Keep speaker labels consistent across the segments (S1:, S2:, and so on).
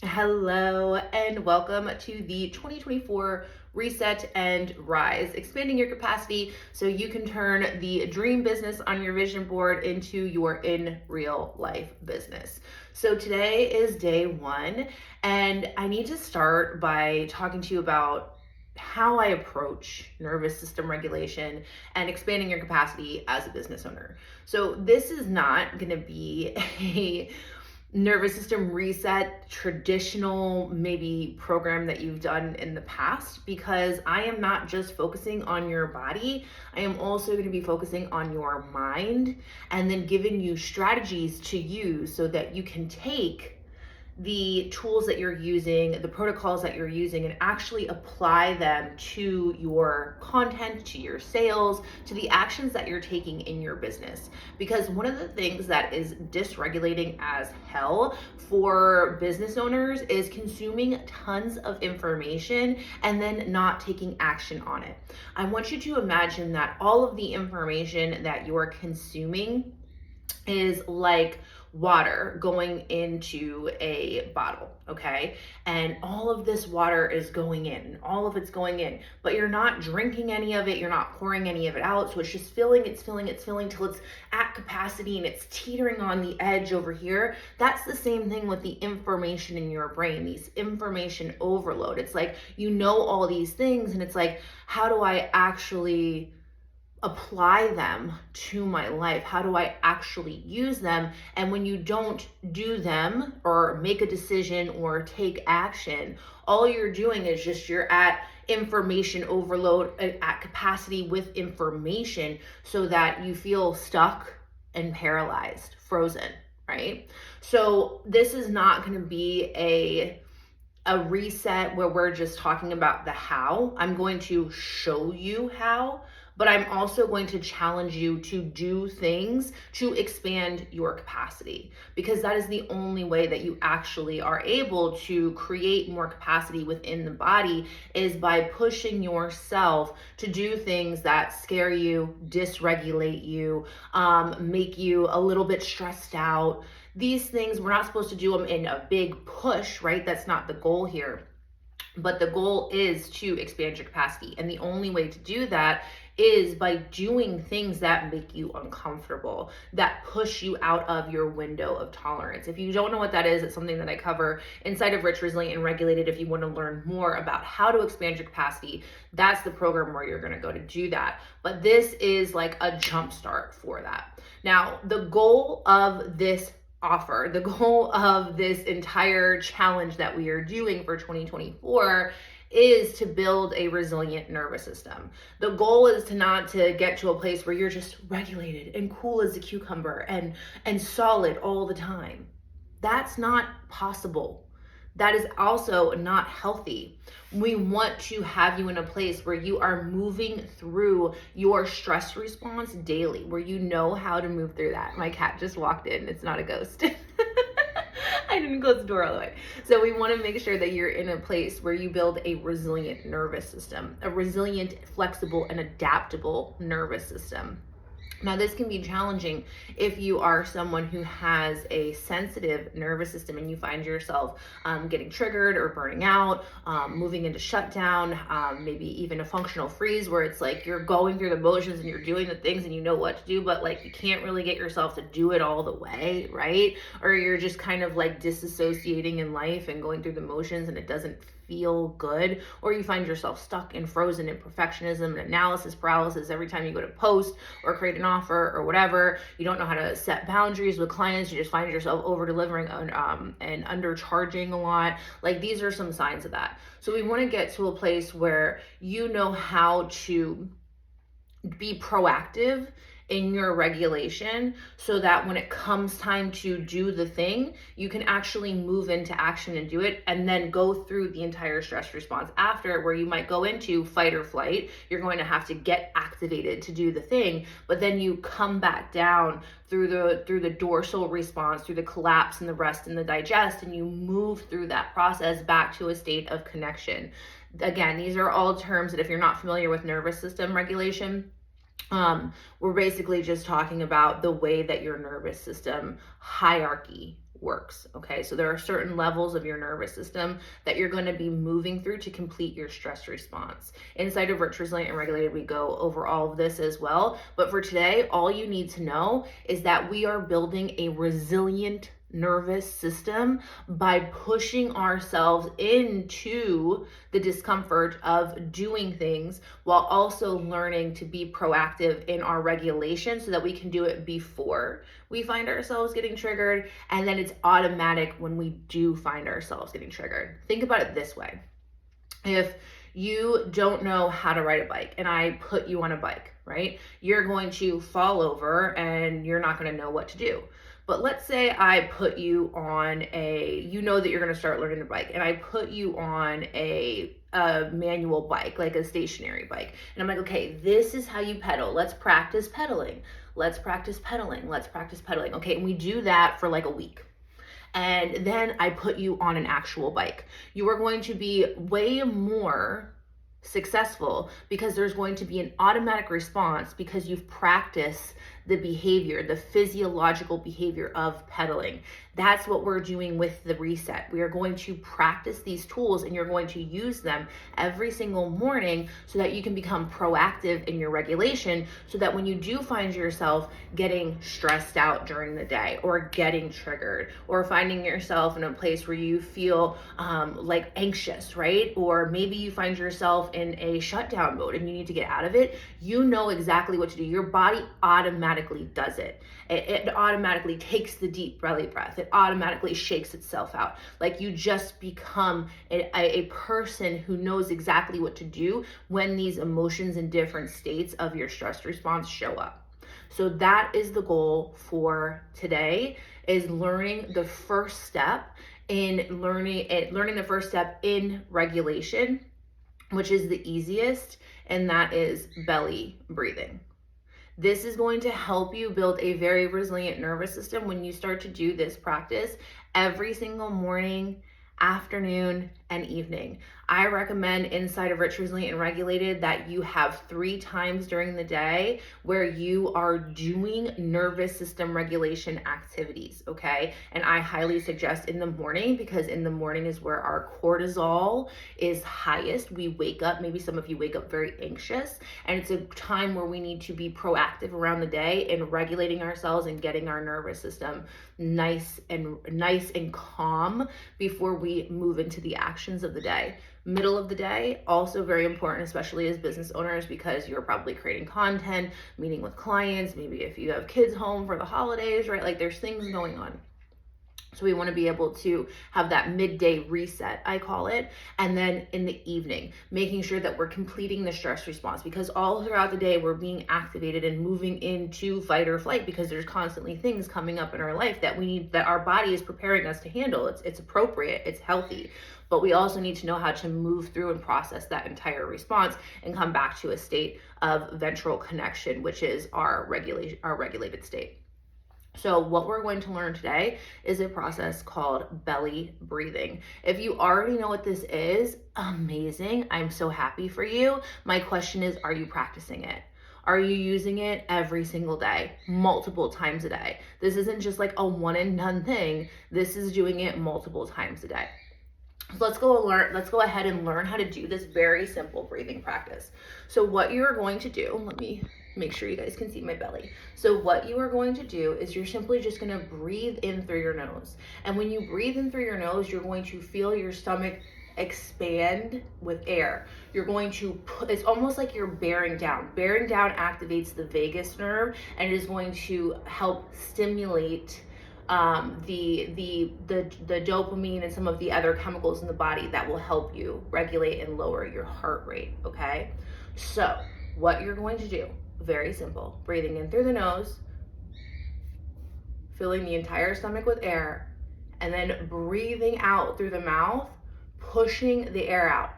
S1: Hello and welcome to the 2024 Reset and Rise, expanding your capacity so you can turn the dream business on your vision board into your in real life business. So today is day one, and I need to start by talking to you about how I approach nervous system regulation and expanding your capacity as a business owner. So this is not going to be a nervous system reset traditional maybe program that you've done in the past, because I am not just focusing on your body. I am also going to be focusing on your mind and then giving you strategies to use so that you can take the tools that you're using, the protocols that you're using, and actually apply them to your content, to your sales, to the actions that you're taking in your business. Because one of the things that is dysregulating as hell for business owners is consuming tons of information and then not taking action on it. I want you to imagine that all of the information that you're consuming is like water going into a bottle, okay? And all of this water is going in, all of it's going in, but you're not drinking any of it, you're not pouring any of it out. So it's just filling, it's filling, it's filling till it's at capacity and it's teetering on the edge over here. That's the same thing with the information in your brain, these information overload. It's like, you know, all these things, and it's like, how do I actually apply them to my life? How do I actually use them? And when you don't do them or make a decision or take action, all you're doing is just you're at information overload, at capacity with information, so that you feel stuck and paralyzed, frozen, right? So this is not going to be a reset where we're just talking about the how. I'm going to show you how, but I'm also going to challenge you to do things to expand your capacity, because that is the only way that you actually are able to create more capacity within the body, is by pushing yourself to do things that scare you, dysregulate you, make you a little bit stressed out. These things, we're not supposed to do them in a big push, right? That's not the goal here. But the goal is to expand your capacity. And the only way to do that is by doing things that make you uncomfortable, that push you out of your window of tolerance. If you don't know what that is, it's something that I cover inside of Rich, Resilient, and Regulated. If you want to learn more about how to expand your capacity, that's the program where you're going to go to do that. But this is like a jump start for that. Now, the goal of this offer, the goal of this entire challenge that we are doing for 2024 is to build a resilient nervous system. The goal is to get to a place where you're just regulated and cool as a cucumber and solid all the time. That's not possible. That is also not healthy. We want to have you in a place where you are moving through your stress response daily, where you know how to move through that. My cat just walked in. It's not a ghost. I didn't close the door all the way. So we want to make sure that you're in a place where you build a resilient nervous system, a resilient, flexible, and adaptable nervous system. Now, this can be challenging if you are someone who has a sensitive nervous system and you find yourself getting triggered or burning out, moving into shutdown, maybe even a functional freeze, where it's like you're going through the motions and you're doing the things and you know what to do, but like you can't really get yourself to do it all the way, right? Or you're just kind of like disassociating in life and going through the motions and it doesn't feel good, or you find yourself stuck and frozen in perfectionism and analysis paralysis every time you go to post or create an offer or whatever. You don't know how to set boundaries with clients. You just find yourself over delivering and undercharging a lot. Like, these are some signs of that. So we want to get to a place where you know how to be proactive in your regulation, so that when it comes time to do the thing, you can actually move into action and do it, and then go through the entire stress response after, where you might go into fight or flight. You're going to have to get activated to do the thing, but then you come back down through the dorsal response, through the collapse and the rest and the digest, and you move through that process back to a state of connection. Again, these are all terms that, if you're not familiar with nervous system regulation, we're basically just talking about the way that your nervous system hierarchy works. Okay, so there are certain levels of your nervous system that you're going to be moving through to complete your stress response. Inside of Rich, Resilient, and Regulated, we go over all of this as well. But for today, all you need to know is that we are building a resilient nervous system by pushing ourselves into the discomfort of doing things while also learning to be proactive in our regulation so that we can do it before we find ourselves getting triggered, and then it's automatic when we do find ourselves getting triggered. Think about it this way. If you don't know how to ride a bike and I put you on a bike, right? You're going to fall over and you're not going to know what to do. But let's say I put you on you know that you're going to start learning the bike, and I put you on a manual bike, like a stationary bike. And I'm like, okay, this is how you pedal. Let's practice pedaling. Let's practice pedaling. Let's practice pedaling. Okay, and we do that for like a week. And then I put you on an actual bike. You are going to be way more successful because there's going to be an automatic response because you've practiced the behavior, the physiological behavior of pedaling. That's what we're doing with the reset. We are going to practice these tools and you're going to use them every single morning so that you can become proactive in your regulation, so that when you do find yourself getting stressed out during the day or getting triggered or finding yourself in a place where you feel like anxious, right? Or maybe you find yourself in a shutdown mode and you need to get out of it, you know exactly what to do. Your body automatically does it. It automatically takes the deep belly breath. It automatically shakes itself out. Like you just become a person who knows exactly what to do when these emotions and different states of your stress response show up. So that is the goal for today, is learning the first step in learning the first step in regulation, which is the easiest, and that is belly breathing. This is going to help you build a very resilient nervous system when you start to do this practice every single morning, afternoon, and evening. I recommend inside of Rich, Resilient, and Regulated that you have 3 times during the day where you are doing nervous system regulation activities, okay? And I highly suggest in the morning, because in the morning is where our cortisol is highest. We wake up, maybe some of you wake up very anxious, and it's a time where we need to be proactive around the day in regulating ourselves and getting our nervous system nice and calm before we move into the actions of the day. Middle of the day, also very important, especially as business owners, because you're probably creating content, meeting with clients, maybe if you have kids home for the holidays, right? Like there's things going on. So we want to be able to have that midday reset, I call it. And then in the evening, making sure that we're completing the stress response, because all throughout the day, we're being activated and moving into fight or flight because there's constantly things coming up in our life that we need, that our body is preparing us to handle. It's appropriate, it's healthy. But we also need to know how to move through and process that entire response and come back to a state of ventral connection, which is our regulated state. So what we're going to learn today is a process called belly breathing. If you already know what this is, amazing. I'm so happy for you. My question is, are you practicing it? Are you using it every single day, multiple times a day? This isn't just like a one and done thing. This is doing it multiple times a day. So let's go ahead and learn how to do this very simple breathing practice. So what you are going to do, let me make sure you guys can see my belly. So what you are going to do is you're simply just going to breathe in through your nose. And when you breathe in through your nose, you're going to feel your stomach expand with air. You're going to it's almost like you're bearing down. Bearing down activates the vagus nerve and it is going to help stimulate the dopamine and some of the other chemicals in the body that will help you regulate and lower your heart rate, okay? So what you're going to do, very simple, breathing in through the nose, filling the entire stomach with air, and then breathing out through the mouth, pushing the air out.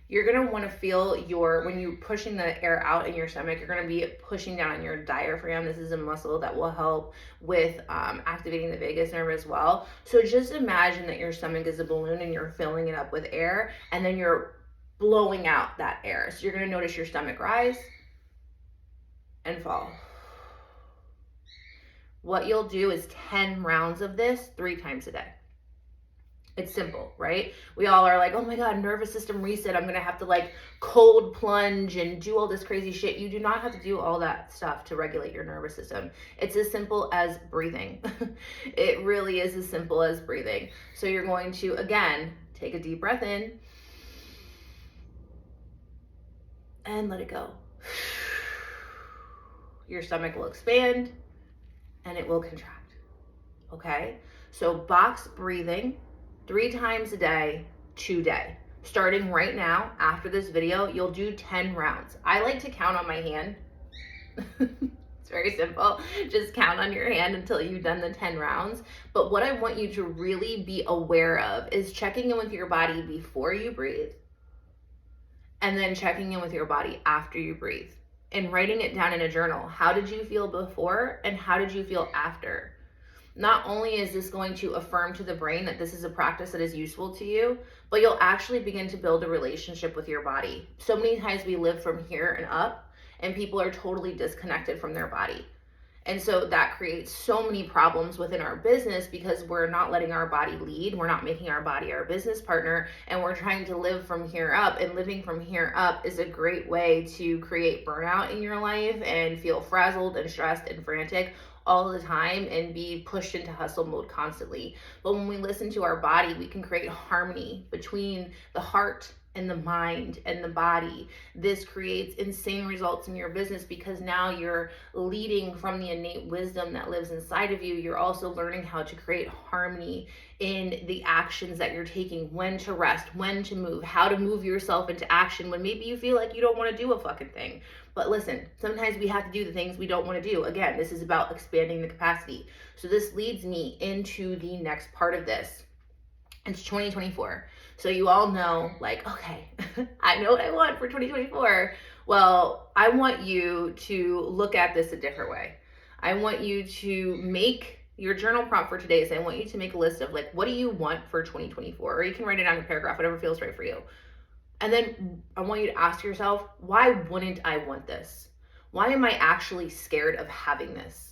S1: you're going to want to feel when you're pushing the air out in your stomach, you're going to be pushing down on your diaphragm. This is a muscle that will help with activating the vagus nerve as well. So just imagine that your stomach is a balloon and you're filling it up with air, and then you're blowing out that air. So you're going to notice your stomach rise and fall. What you'll do is 10 rounds of this 3 times a day. It's simple, right? We all are like, oh my God, nervous system reset. I'm going to have to like cold plunge and do all this crazy shit. You do not have to do all that stuff to regulate your nervous system. It's as simple as breathing. It really is as simple as breathing. So you're going to, again, take a deep breath in and let it go. Your stomach will expand and it will contract. Okay? So box breathing 3 times a day, today. Starting right now, after this video, you'll do 10 rounds. I like to count on my hand. It's very simple. Just count on your hand until you've done the 10 rounds. But what I want you to really be aware of is checking in with your body before you breathe, and then checking in with your body after you breathe, and writing it down in a journal. How did you feel before and how did you feel after? Not only is this going to affirm to the brain that this is a practice that is useful to you, but you'll actually begin to build a relationship with your body. So many times we live from here and up, and people are totally disconnected from their body. And so that creates so many problems within our business because we're not letting our body lead. We're not making our body our business partner, and we're trying to live from here up. And living from here up is a great way to create burnout in your life and feel frazzled and stressed and frantic all the time and be pushed into hustle mode constantly. But when we listen to our body, we can create harmony between the heart and the mind and the body. This creates insane results in your business because now you're leading from the innate wisdom that lives inside of you. You're also learning how to create harmony in the actions that you're taking, when to rest, when to move, how to move yourself into action when maybe you feel like you don't want to do a fucking thing. But listen, sometimes we have to do the things we don't want to do. Again, this is about expanding the capacity. So this leads me into the next part of this. It's 2024. So you all know, like, okay, I know what I want for 2024. Well, I want you to look at this a different way. I want you to make your journal prompt for today. I want you to make a list of like, what do you want for 2024? Or you can write it down in a paragraph, whatever feels right for you. And then I want you to ask yourself, why wouldn't I want this? Why am I actually scared of having this?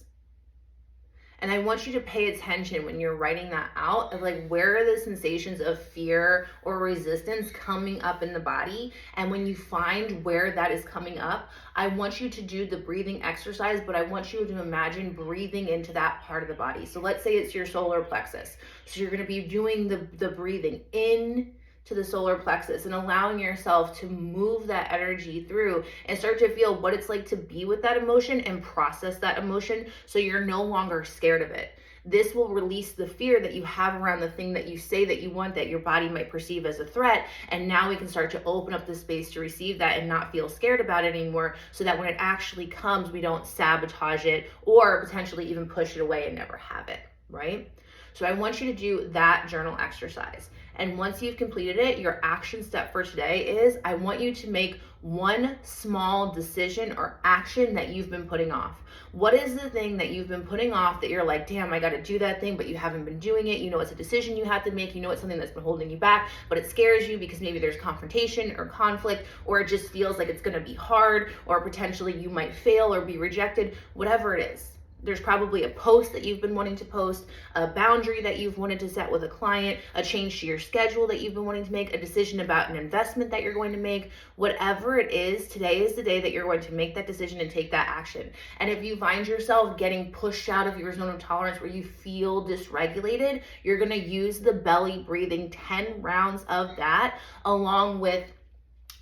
S1: And I want you to pay attention when you're writing that out of like, where are the sensations of fear or resistance coming up in the body? And when you find where that is coming up, I want you to do the breathing exercise, but I want you to imagine breathing into that part of the body. So let's say it's your solar plexus. So you're going to be doing the breathing in to the solar plexus and allowing yourself to move that energy through and start to feel what it's like to be with that emotion and process that emotion so you're no longer scared of it. This will release the fear that you have around the thing that you say that you want that your body might perceive as a threat. And now we can start to open up the space to receive that and not feel scared about it anymore, so that when it actually comes, we don't sabotage it or potentially even push it away and never have it, right? So I want you to do that journal exercise. And once you've completed it, your action step for today is I want you to make one small decision or action that you've been putting off. What is the thing that you've been putting off that you're like, damn, I got to do that thing, but you haven't been doing it. You know, it's a decision you have to make. You know, it's something that's been holding you back, but it scares you because maybe there's confrontation or conflict, or it just feels like it's going to be hard, or potentially you might fail or be rejected, whatever it is. There's probably a post that you've been wanting to post, a boundary that you've wanted to set with a client, a change to your schedule that you've been wanting to make, a decision about an investment that you're going to make. Whatever it is, today is the day that you're going to make that decision and take that action. And if you find yourself getting pushed out of your zone of tolerance where you feel dysregulated, you're going to use the belly breathing 10 rounds of that, along with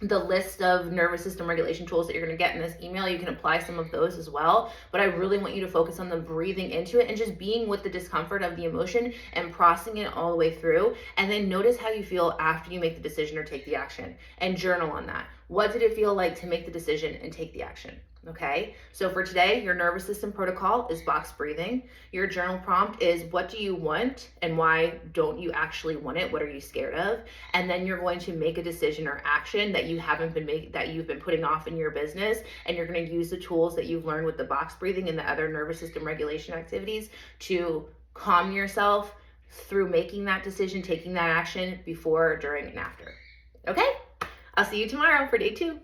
S1: the list of nervous system regulation tools that you're going to get in this email. You can apply some of those as well, but I really want you to focus on the breathing into it and just being with the discomfort of the emotion and processing it all the way through. And then notice how you feel after you make the decision or take the action, and journal on that. What did it feel like to make the decision and take the action? Okay, so for today, your nervous system protocol is box breathing. Your journal prompt is what do you want and why don't you actually want it? What are you scared of? And then you're going to make a decision or action that you haven't been making, that you've been putting off in your business, and you're going to use the tools that you've learned with the box breathing and the other nervous system regulation activities to calm yourself through making that decision, taking that action before, during, and after. Okay, I'll see you tomorrow for day 2.